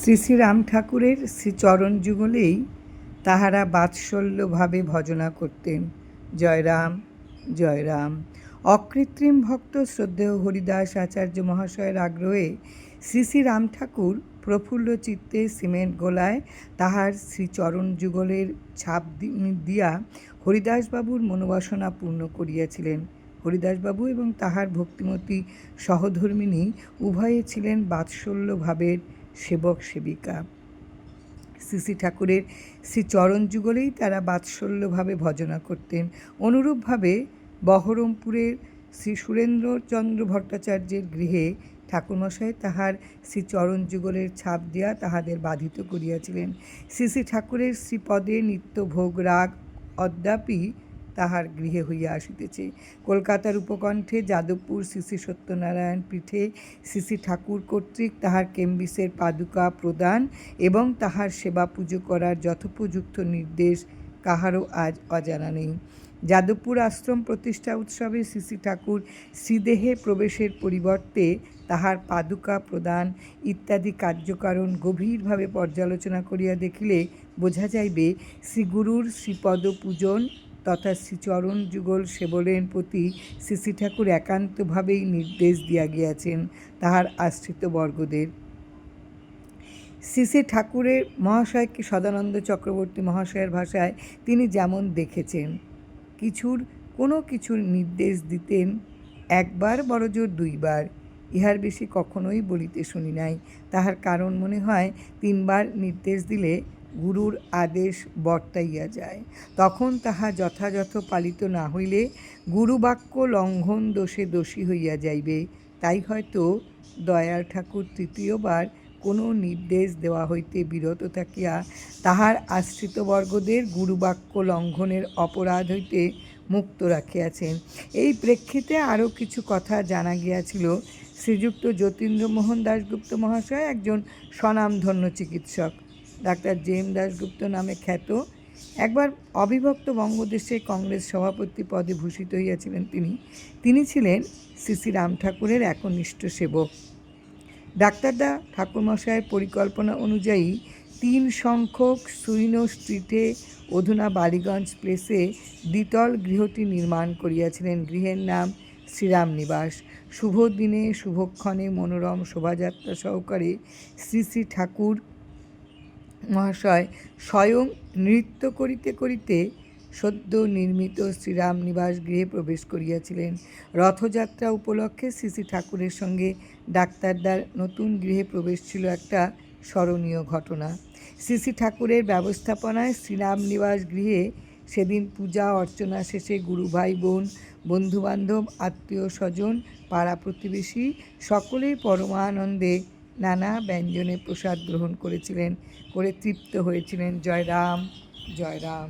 শ্রী শ্রী রাম ঠাকুরের শ্রীচরণ যুগলেই তাহারা বাৎসল্যভাবে ভজনা করতেন। জয় রাম, জয় রাম। অকৃত্রিম ভক্ত শ্রদ্ধেয় হরিদাস আচার্য মহাশয়ের আগ্রহে শ্রী শ্রী রাম ঠাকুর প্রফুল্ল চিত্তে সিমেন্ট গোলায় তাহার শ্রীচরণ যুগলের ছাপ দিয়া হরিদাসবাবুর মনোবাসনা পূর্ণ করিয়াছিলেন। হরিদাসবাবু এবং তাহার ভক্তিমতী সহধর্মিণী উভয়ে ছিলেন বাৎসল্যভাবের সেবক সেবিকা। শ্রী শ্রী ঠাকুরের শ্রীচরণ যুগলেই তারা বাৎসল্যভাবে ভজনা করতেন। অনুরূপভাবে বহরমপুরের শ্রী সুরেন্দ্রচন্দ্র ভট্টাচার্যের গৃহে ঠাকুরমশাই তাহার শ্রীচরণ যুগলের ছাপ দিয়া তাহাদের বাধিত করিয়াছিলেন। শ্রী শ্রী ঠাকুরের শ্রীপদে নিত্য ভোগ রাগ অদ্যাপি তাহার গৃহে হইয়া আসিতেছে। কলকাতার উপকণ্ঠে যাদবপুর শ্রী শ্রী সত্যনারায়ণ পীঠে শ্রী শ্রী ঠাকুর কর্তৃক তাহার কেম্বিসের পাদুকা প্রদান এবং তাহার সেবা পুজো করার যথোপযুক্ত নির্দেশ কাহারও আজ অজানা নেই। যাদবপুর আশ্রম প্রতিষ্ঠা উৎসবে শ্রী শ্রী ঠাকুর শ্রীদেহে প্রবেশের পরিবর্তে তাহার পাদুকা প্রদান ইত্যাদি কার্যকারণ গভীরভাবে পর্যালোচনা করিয়া দেখিলে বোঝা যাইবে শ্রীগুরুর শ্রীপদ পূজন তথা শ্রীচরণ যুগল সেবনের প্রতি শ্রী শ্রী ঠাকুর একান্তভাবেই নির্দেশ দিয়া গিয়াছেন তাহার আশ্রিত বর্গদের। শ্রী শ্রী ঠাকুরের মহাশয়কে সদানন্দ চক্রবর্তী মহাশয়ের ভাষায় তিনি যেমন দেখেছেন, কোনো কিছুর নির্দেশ দিতেন একবার বড়জোর দুইবার, ইহার বেশি কখনোই বলিতে শুনি নাই। তাহার কারণ মনে হয় 3 বার নির্দেশ দিলে গুরুর আদেশ বর্তাইয়া যায়, তখন তাহা যথাযথ পালিত না হইলে গুরুবাক্য লঙ্ঘন দোষে দোষী হইয়া যাইবে। তাই হয়তো দয়াল ঠাকুর 3য় বার কোনো নির্দেশ দেওয়া হইতে বিরত থাকিয়া তাহার আশ্রিতবর্গদের গুরুবাক্য লঙ্ঘনের অপরাধ হইতে মুক্ত রাখিয়াছেন। এই প্রেক্ষিতে আরও কিছু কথা জানা গিয়াছিল। শ্রীযুক্ত যতীন্দ্রমোহন দাশগুপ্ত মহাশয় একজন স্বনামধন্য চিকিৎসক, ডাক্তার জেম দাশগুপ্ত নামে খ্যাত, একবার অবিভক্ত বঙ্গদেশে কংগ্রেস সভাপতি পদে ভূষিত হইয়াছিলেন। তিনি ছিলেন শ্রী শ্রী রাম ঠাকুরের একনিষ্ঠ সেবক। ডাক্তারদা ঠাকুরমশায়ের পরিকল্পনা অনুযায়ী 3 সংখ্যক সুইনো স্ট্রিটে অধুনা বালিগঞ্জ প্লেসে দ্বিতল গৃহটি নির্মাণ করিয়াছিলেন। গৃহের নাম শ্রীরাম নিবাস। শুভ দিনে শুভক্ষণে মনোরম শোভাযাত্রা সহকারে শ্রী শ্রী ঠাকুর মহাশয় স্বয়ং নৃত্য করিতে করিতে সদ্য নির্মিত শ্রীরাম নিবাস গৃহে প্রবেশ করিয়াছিলেন। রথযাত্রা উপলক্ষে শ্রী শ্রী ঠাকুরের সঙ্গে ডাক্তারদার নতুন গৃহে প্রবেশ ছিল একটা স্মরণীয় ঘটনা। শ্রী শ্রী ঠাকুরের ব্যবস্থাপনায় শ্রীরাম নিবাস গৃহে সেদিন পূজা অর্চনা শেষে গুরু ভাই বোন, বন্ধুবান্ধব, আত্মীয় স্বজন, পাড়া প্রতিবেশী সকলেই পরমানন্দে নানা ব্যঞ্জনে প্রসাদ গ্রহণ করে তৃপ্ত হয়েছিলেন। জয় রাম, জয় রাম।